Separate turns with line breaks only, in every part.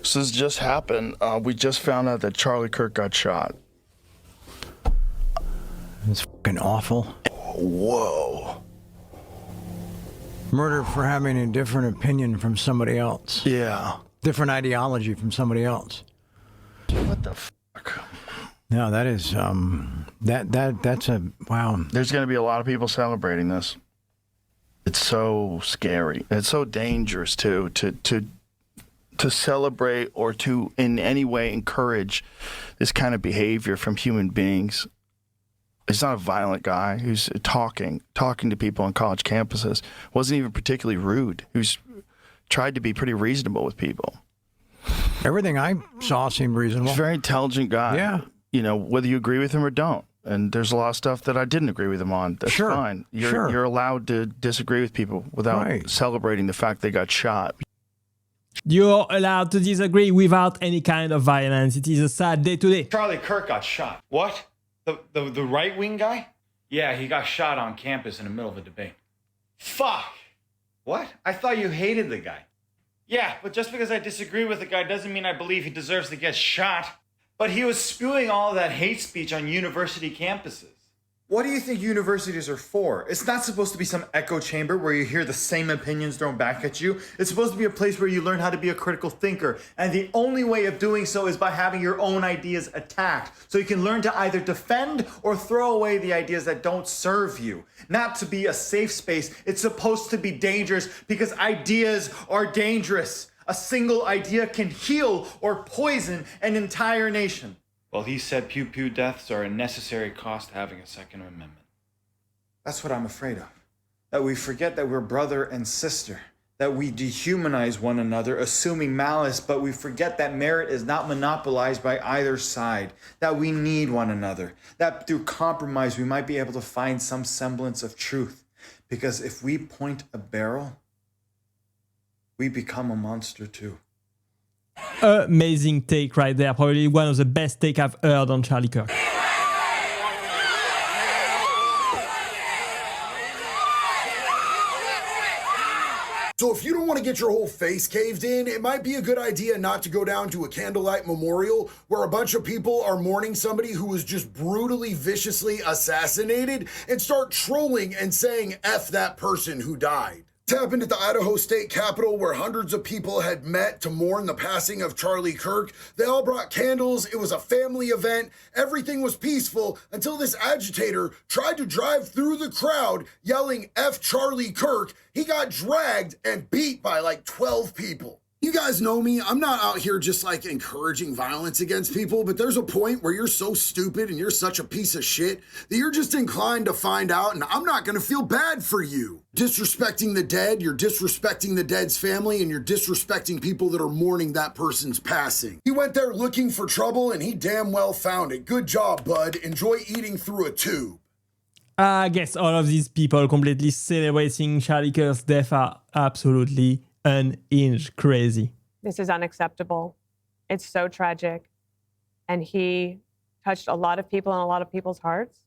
So this just happened. We just found out that Charlie Kirk got shot.
It's fucking awful.
Whoa.
Murder for having a different opinion from somebody else.
Yeah.
Different ideology from somebody else.
What the fuck?
No, that is that's a wow.
There's going to be a lot of people celebrating this. It's so scary. It's so dangerous too to celebrate or to in any way encourage this kind of behavior from human beings. He's not a violent guy who's talking to people on college campuses. Wasn't even particularly rude. Who's tried to be pretty reasonable with people.
Everything I saw seemed reasonable.
He's a very intelligent guy.
Yeah.
You know, whether you agree with him or don't. And there's a lot of stuff that I didn't agree with him on. That's fine. You're allowed to disagree with people without celebrating the fact they got shot.
You're allowed to disagree without any kind of violence. It is a sad day today.
Charlie Kirk got shot. What? The right-wing guy? Yeah, he got shot on campus in the middle of a debate. Fuck! What? I thought you hated the guy. Yeah, but just because I disagree with the guy doesn't mean I believe he deserves to get shot. But he was spewing all of that hate speech on university campuses. What do you think universities are for? It's not supposed to be some echo chamber where you hear the same opinions thrown back at you. It's supposed to be a place where you learn how to be a critical thinker. And the only way of doing so is by having your own ideas attacked. So you can learn to either defend or throw away the ideas that don't serve you. Not to be a safe space. It's supposed to be dangerous because ideas are dangerous. A single idea can heal or poison an entire nation. Well, he said pew-pew deaths are a necessary cost to having a Second Amendment. That's what I'm afraid of. That we forget that we're brother and sister. That we dehumanize one another, assuming malice, but we forget that merit is not monopolized by either side. That we need one another. That through compromise, we might be able to find some semblance of truth. Because if we point a barrel, we become a monster too.
Amazing take right there. Probably one of the best take I've heard on Charlie Kirk.
So if you don't want to get your whole face caved in, it might be a good idea not to go down to a candlelight memorial where a bunch of people are mourning somebody who was just brutally, viciously assassinated and start trolling and saying F that person who died. This happened at the Idaho State Capitol where hundreds of people had met to mourn the passing of Charlie Kirk. They all brought candles. It was a family event. Everything was peaceful until this agitator tried to drive through the crowd yelling F Charlie Kirk. He got dragged and beat by like 12 people. You guys know me, I'm not out here just like encouraging violence against people, but there's a point where you're so stupid and you're such a piece of shit that you're just inclined to find out, and I'm not gonna feel bad for you. Disrespecting the dead, you're disrespecting the dead's family, and you're disrespecting people that are mourning that person's passing. He went there looking for trouble and he damn well found it. Good job, bud. Enjoy eating through a tube.
I guess all of these people completely celebrating Charlie Kirk's death are absolutely unhinged crazy.
This is unacceptable. It's so tragic. And he touched a lot of people and a lot of people's hearts.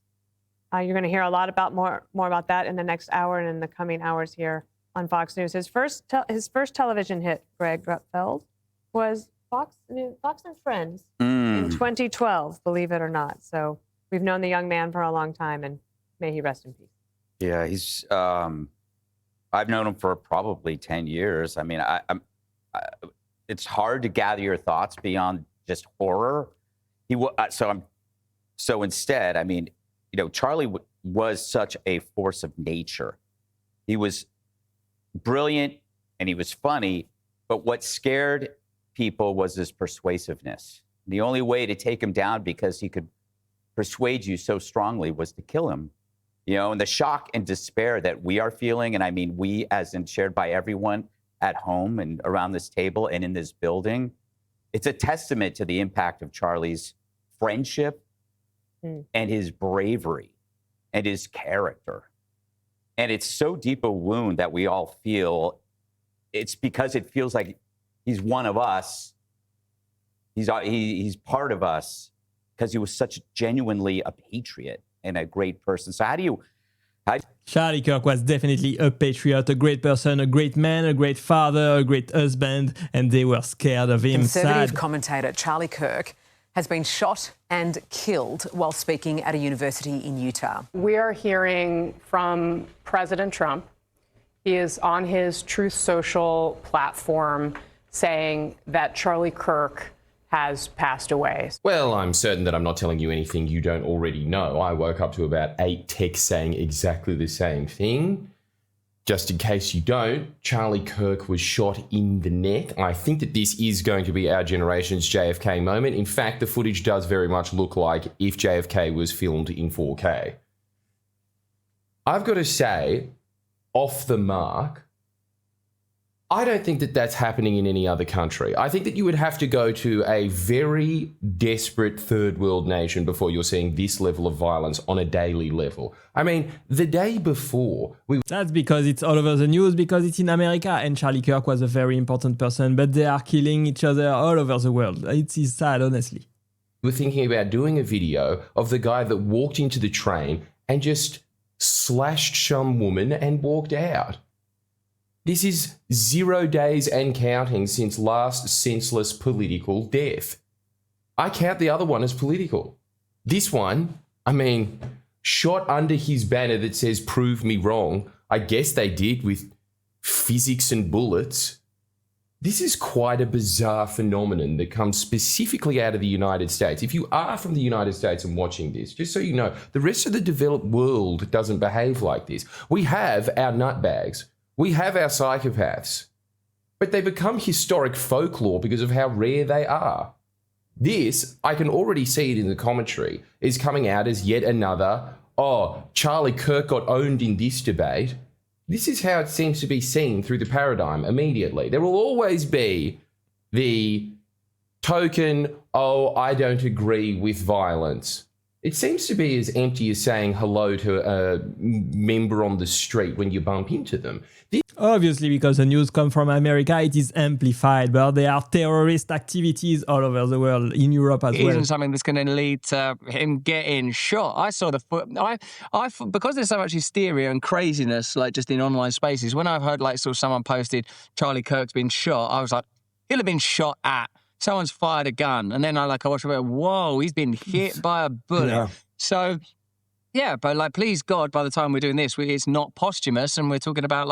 You're going to hear a lot about more about that in the next hour and in the coming hours here on Fox News. His first television hit, Greg Gutfeld, was Fox and Friends in 2012, believe it or not. So we've known the young man for a long time, and may he rest in peace.
Yeah, he's... I've known him for probably 10 years. I mean, it's hard to gather your thoughts beyond just horror. So instead, I mean, you know, Charlie was such a force of nature. He was brilliant and he was funny, but what scared people was his persuasiveness. The only way to take him down, because he could persuade you so strongly, was to kill him. You know, and the shock and despair that we are feeling, and I mean we as in shared by everyone at home and around this table and in this building, it's a testament to the impact of Charlie's friendship and his bravery and his character. And it's so deep a wound that we all feel. It's because it feels like he's one of us. He's part of us because he was such genuinely a patriot and a great person. So how do
Charlie Kirk was definitely a patriot, a great person, a great man, a great father, a great husband, and they were scared of him.
Conservative
Sad.
commentator Charlie Kirk has been shot and killed while speaking at a university in Utah.
We are hearing from President Trump. He is on his Truth Social platform saying that Charlie Kirk has passed away.
Well, I'm certain that I'm not telling you anything you don't already know. I woke up to about 8 texts saying exactly the same thing. Just in case you don't, Charlie Kirk was shot in the neck. I think that this is going to be our generation's JFK moment. In fact, the footage does very much look like if JFK was filmed in 4K. I've got to say, off the mark, I don't think that that's happening in any other country. I think that you would have to go to a very desperate third world nation before you're seeing this level of violence on a daily level. I mean, the day before,
That's because it's all over the news, because it's in America, and Charlie Kirk was a very important person, but they are killing each other all over the world. It is sad, honestly.
were thinking about doing a video of the guy that walked into the train and just slashed some woman and walked out. This is 0 days and counting since last senseless political death. I count the other one as political. This one, I mean, shot under his banner that says "Prove me wrong." I guess they did with physics and bullets. This is quite a bizarre phenomenon that comes specifically out of the United States. If you are from the United States and watching this, just so you know, the rest of the developed world doesn't behave like this. We have our nutbags. We have our psychopaths. But they become historic folklore because of how rare they are. This, I can already see it in the commentary, is coming out as yet another, oh, Charlie Kirk got owned in this debate. This is how it seems to be seen through the paradigm immediately. There will always be the token, oh, I don't agree with violence. It seems to be as empty as saying hello to a member on the street when you bump into them.
Obviously, because the news comes from America, it is amplified, but there are terrorist activities all over the world, in Europe as
It
well.
isn't something that's going to lead to him getting shot. I saw because there's so much hysteria and craziness, like just in online spaces. When I've heard saw someone posted Charlie Kirk's been shot, I was like, he'll have been shot at. Someone's fired a gun, and then I watch it. Whoa, he's been hit by a bullet.
Yeah.
So. Yeah, but please God, by the time we're doing this, it's not posthumous, and we're talking about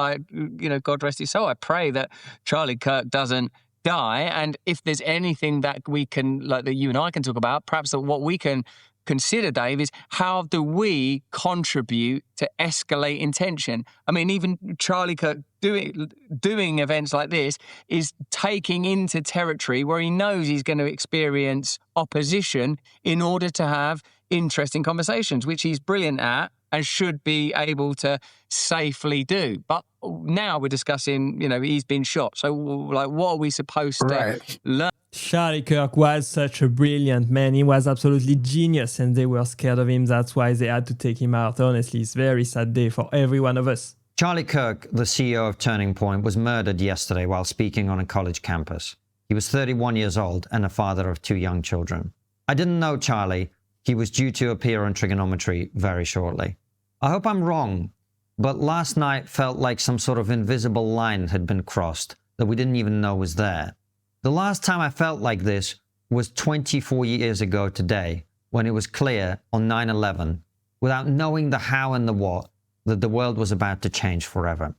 God rest his soul. I pray that Charlie Kirk doesn't die, and if there's anything that we can, that you and I can talk about, perhaps that what we can consider, Dave, is how do we contribute to escalating tension? I mean, even Charlie Kirk doing events like this is taking into territory where he knows he's going to experience opposition in order to have interesting conversations, which he's brilliant at and should be able to safely do. But now we're discussing, he's been shot. So, what are we supposed to learn?
Charlie Kirk was such a brilliant man. He was absolutely genius, and they were scared of him. That's why they had to take him out. Honestly, it's a very sad day for every one of us.
Charlie Kirk, the CEO of Turning Point, was murdered yesterday while speaking on a college campus. He was 31 years old and a father of 2 young children. I didn't know Charlie. He was due to appear on Trigonometry very shortly. I hope I'm wrong, but last night felt like some sort of invisible line had been crossed that we didn't even know was there. The last time I felt like this was 24 years ago today, when it was clear on 9/11, without knowing the how and the what, that the world was about to change forever.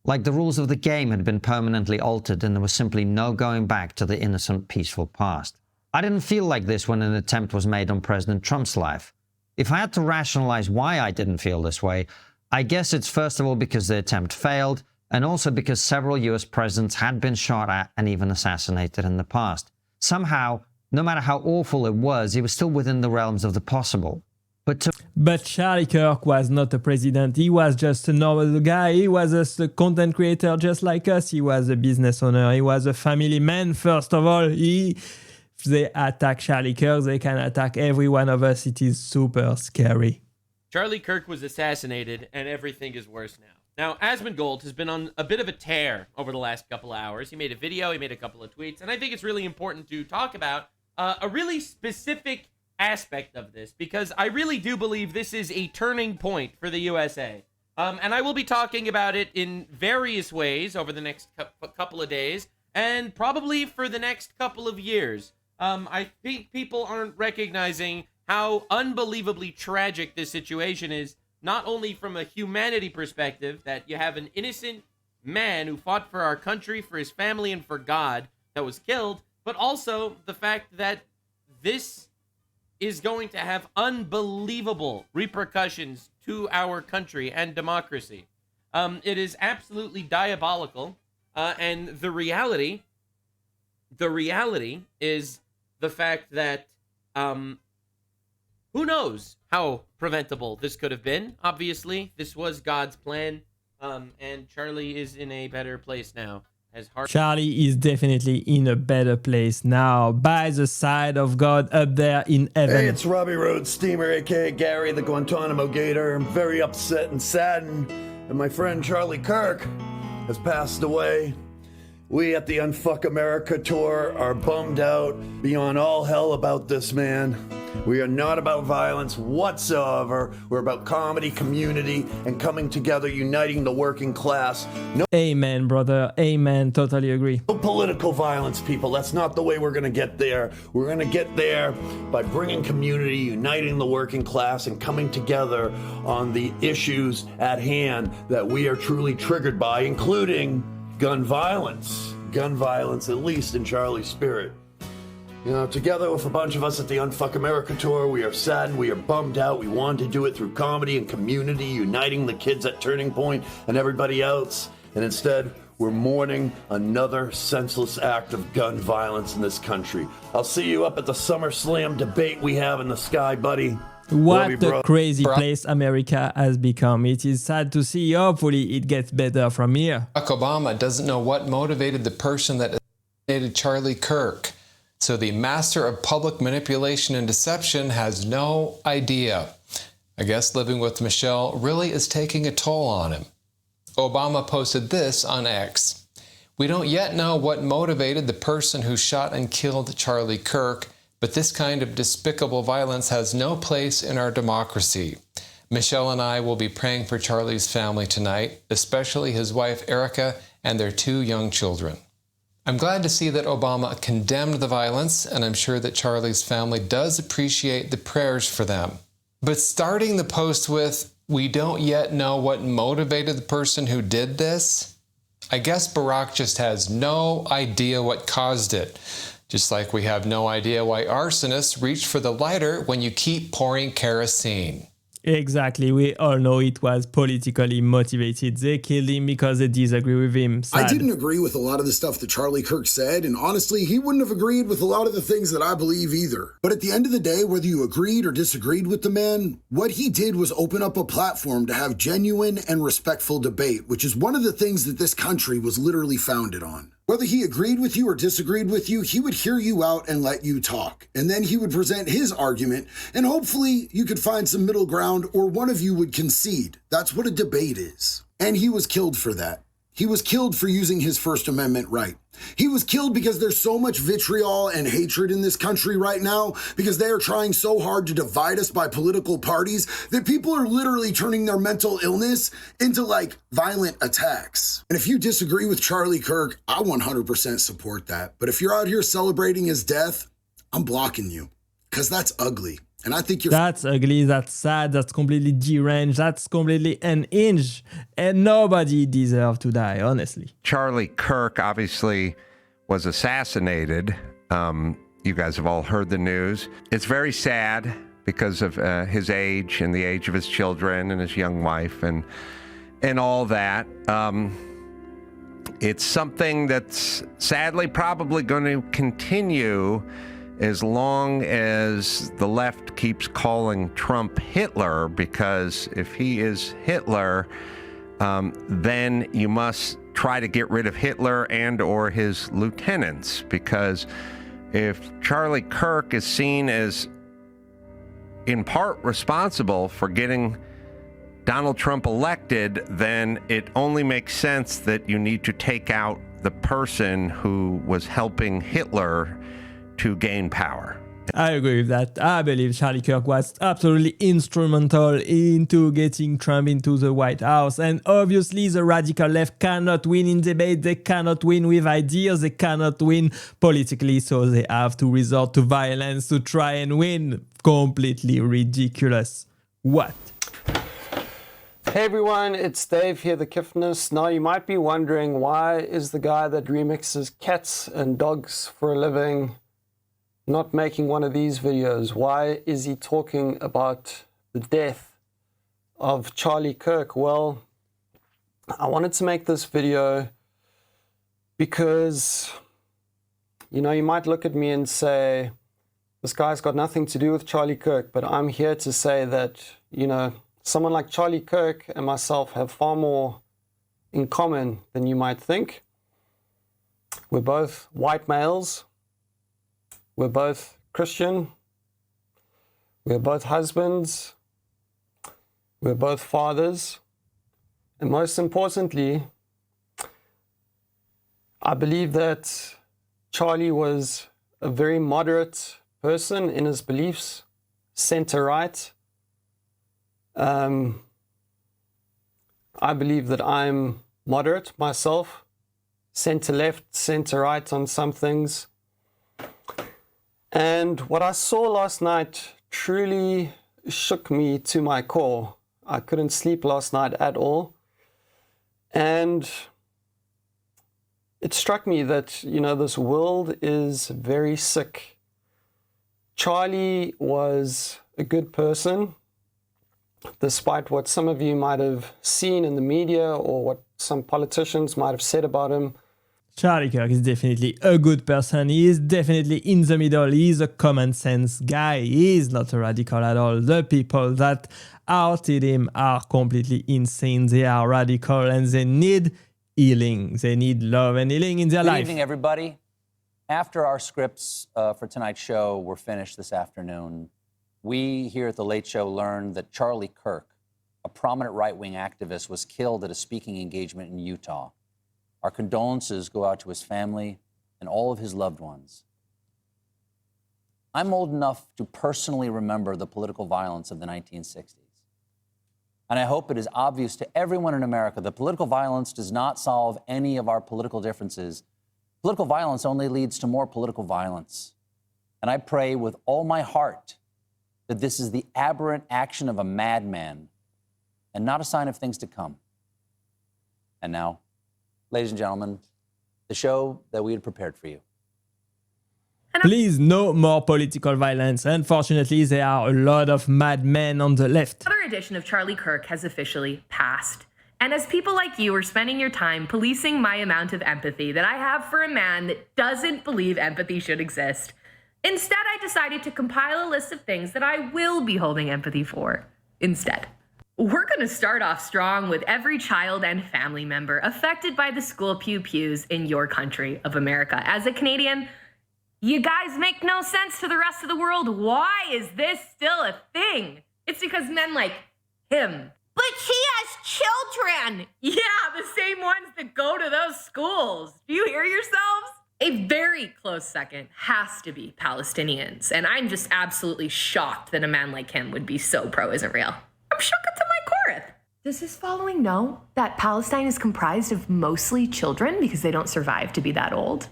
Like the rules of the game had been permanently altered and there was simply no going back to the innocent, peaceful past. I didn't feel like this when an attempt was made on President Trump's life. If I had to rationalize why I didn't feel this way, I guess it's first of all because the attempt failed, and also because several US presidents had been shot at and even assassinated in the past. Somehow, no matter how awful it was still within the realms of the possible. But
Charlie Kirk was not a president. He was just a normal guy. He was just a content creator just like us. He was a business owner. He was a family man, first of all. If they attack Charlie Kirk, they can attack every one of us. It is super scary.
Charlie Kirk was assassinated, and everything is worse now. Now, Asmongold has been on a bit of a tear over the last couple of hours. He made a video, he made a couple of tweets, and I think it's really important to talk about a really specific aspect of this, because I really do believe this is a turning point for the USA. And I will be talking about it in various ways over the next couple of days, and probably for the next couple of years. I think people aren't recognizing how unbelievably tragic this situation is, not only from a humanity perspective, that you have an innocent man who fought for our country, for his family, and for God that was killed, but also the fact that this is going to have unbelievable repercussions to our country and democracy. It is absolutely diabolical, and the reality is the fact that who knows how preventable this could have been. Obviously, this was God's plan, and Charlie is in a better place now.
Charlie is definitely in a better place now, by the side of God up there in heaven.
Hey, it's Robbie Rhodes, Steamer, aka Gary the Guantanamo Gator. I'm very upset and saddened that my friend Charlie Kirk has passed away. We at the Unfuck America tour are bummed out beyond all hell about this man. We are not about violence whatsoever. We're about comedy, community, and coming together, uniting the working class. No
Amen, brother. Amen. Totally agree.
political violence, people. That's not the way we're going to get there. We're going to get there by bringing community, uniting the working class, and coming together on the issues at hand that we are truly triggered by, including gun violence. Gun violence, at least in Charlie's spirit. You know, together with a bunch of us at the Unfuck America tour, we are saddened, we are bummed out. We wanted to do it through comedy and community, uniting the kids at Turning Point and everybody else. And instead, we're mourning another senseless act of gun violence in this country. I'll see you up at the SummerSlam debate we have in the sky, buddy.
What a crazy place America has become. It is sad to see. Hopefully, it gets better from here.
Barack Obama doesn't know what motivated the person that assassinated Charlie Kirk. So the master of public manipulation and deception has no idea. I guess living with Michelle really is taking a toll on him. Obama posted this on X. We don't yet know what motivated the person who shot and killed Charlie Kirk, but this kind of despicable violence has no place in our democracy. Michelle and I will be praying for Charlie's family tonight, especially his wife Erica and their 2 young children. I'm glad to see that Obama condemned the violence, and I'm sure that Charlie's family does appreciate the prayers for them. But starting the post with, we don't yet know what motivated the person who did this, I guess Barack just has no idea what caused it. Just like we have no idea why arsonists reach for the lighter when you keep pouring kerosene.
Exactly. We all know it was politically motivated. They killed him because they disagree with him. Sad.
I didn't agree with a lot of the stuff that Charlie Kirk said, and honestly, he wouldn't have agreed with a lot of the things that I believe either. But at the end of the day, whether you agreed or disagreed with the man, what he did was open up a platform to have genuine and respectful debate, which is one of the things that this country was literally founded on. Whether he agreed with you or disagreed with you, he would hear you out and let you talk. And then he would present his argument, and hopefully you could find some middle ground or one of you would concede. That's what a debate is. And he was killed for that. He was killed for using his First Amendment right. He was killed because there's so much vitriol and hatred in this country right now because they are trying so hard to divide us by political parties that people are literally turning their mental illness into like violent attacks. And if you disagree with Charlie Kirk, I 100% support that. But if you're out here celebrating his death, I'm blocking you because that's ugly. And I think
that's ugly, that's sad, that's completely deranged, that's completely unhinged, and nobody deserves to die, honestly.
Charlie Kirk obviously was assassinated. You guys have all heard the news. It's very sad because of his age and the age of his children and his young wife and all that. It's something that's sadly probably going to continue as long as the left keeps calling Trump Hitler, because if he is Hitler, then you must try to get rid of Hitler and or his lieutenants, because if Charlie Kirk is seen as in part responsible for getting Donald Trump elected, then it only makes sense that you need to take out the person who was helping Hitler to gain power.
I agree with that. I believe Charlie Kirk was absolutely instrumental into getting Trump into the White House. And obviously, the radical left cannot win in debate. They cannot win with ideas. They cannot win politically. So they have to resort to violence to try and win. Completely ridiculous. What?
Hey everyone, it's Dave here, the Kiffness. Now you might be wondering, why is the guy that remixes cats and dogs for a living not making one of these videos? Why is he talking about the death of Charlie Kirk? Well, I wanted to make this video because, you know, you might look at me and say, this guy's got nothing to do with Charlie Kirk, but I'm here to say that, you know, someone like Charlie Kirk and myself have far more in common than you might think. We're both white males. We're both Christian. We're both husbands. We're both fathers. And most importantly, I believe that Charlie was a very moderate person in his beliefs, center-right. I believe that I'm moderate myself, center-left, center-right on some things. And what I saw last night truly shook me to my core. I couldn't sleep last night at all. And it struck me that, you know, this world is very sick. Charlie was a good person, despite what some of you might have seen in the media or what some politicians might have said about him.
Charlie Kirk is definitely a good person. He is definitely in the middle. He is a common sense guy. He is not a radical at all. The people that outed him are completely insane. They are radical and they need healing. They need love and healing in their life.
Good evening, everybody. After our scripts for tonight's show were finished this afternoon, we here at The Late Show learned that Charlie Kirk, a prominent right-wing activist, was killed at a speaking engagement in Utah. Our condolences go out to his family and all of his loved ones. I'm old enough to personally remember the political violence of the 1960s. And I hope it is obvious to everyone in America that political violence does not solve any of our political differences. Political violence only leads to more political violence. And I pray with all my heart that this is the aberrant action of a madman and not a sign of things to come. And now, ladies and gentlemen, the show that we had prepared for you.
Please, no more political violence. Unfortunately, there are a lot of madmen on the left.
Another edition of Charlie Kirk has officially passed. And as people like you are spending your time policing my amount of empathy that I have for a man that doesn't believe empathy should exist, instead I decided to compile a list of things that I will be holding empathy for instead. We're going to start off strong with every child and family member affected by the school pew-pews in your country of America. As a Canadian, you guys make no sense to the rest of the world. Why is this still a thing? It's because men like him. But he has children. Yeah, the same ones that go to those schools. Do you hear yourselves? A very close second has to be Palestinians. And I'm just absolutely shocked that a man like him would be so pro-Israel. I'm shook to my core. Does this following know that Palestine is comprised of mostly children because they don't survive to be that old?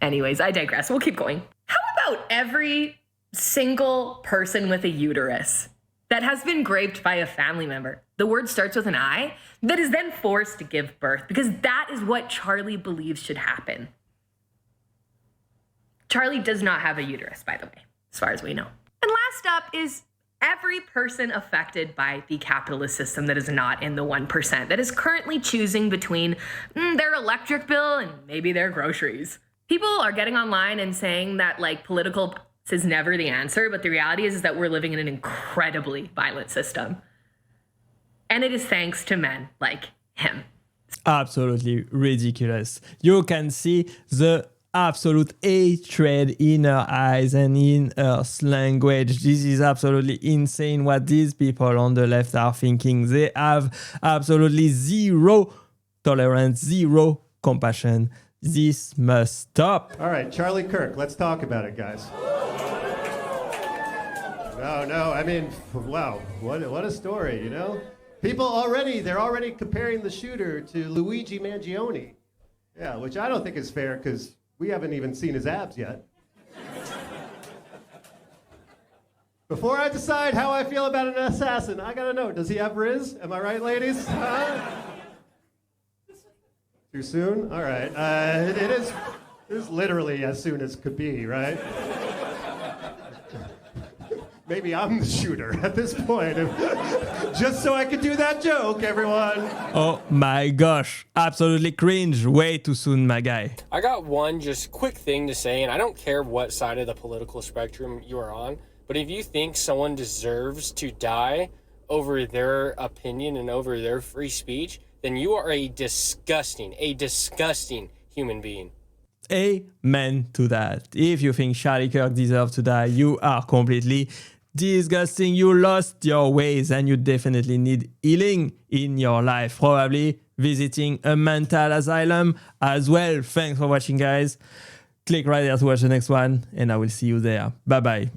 Anyways, I digress. We'll keep going. How about every single person with a uterus that has been raped by a family member? The word starts with an I, that is then forced to give birth because that is what Charlie believes should happen. Charlie does not have a uterus, by the way, as far as we know. And last up is every person affected by the capitalist system that is not in the 1%, that is currently choosing between their electric bill and maybe their groceries. People are getting online and saying that like political is never the answer, but the reality is that we're living in an incredibly violent system. And it is thanks to men like him.
Absolutely ridiculous. You can see the absolute hatred in her eyes and in her language. This is absolutely insane what these people on the left are thinking. They have absolutely zero tolerance, zero compassion. This must stop.
All right, Charlie Kirk, let's talk about it, guys. No. I mean, wow, what a story, you know? They're already comparing the shooter to Luigi Mangione. Yeah, which I don't think is fair because we haven't even seen his abs yet. Before I decide how I feel about an assassin, I gotta know, does he have Riz? Am I right, ladies? Huh? Too soon? All right. It is literally as soon as could be, right? Maybe I'm the shooter at this point. Just so I could do that joke, everyone.
Oh my gosh. Absolutely cringe. Way too soon, my guy.
I got one just quick thing to say, and I don't care what side of the political spectrum you are on, but if you think someone deserves to die over their opinion and over their free speech, then you are a disgusting human being.
Amen to that. If you think Charlie Kirk deserves to die, you are completely disgusting. You lost your ways and you definitely need healing in your life. Probably visiting a mental asylum as well. Thanks for watching, guys. Click right there to watch the next one, and I will see you there. Bye-bye.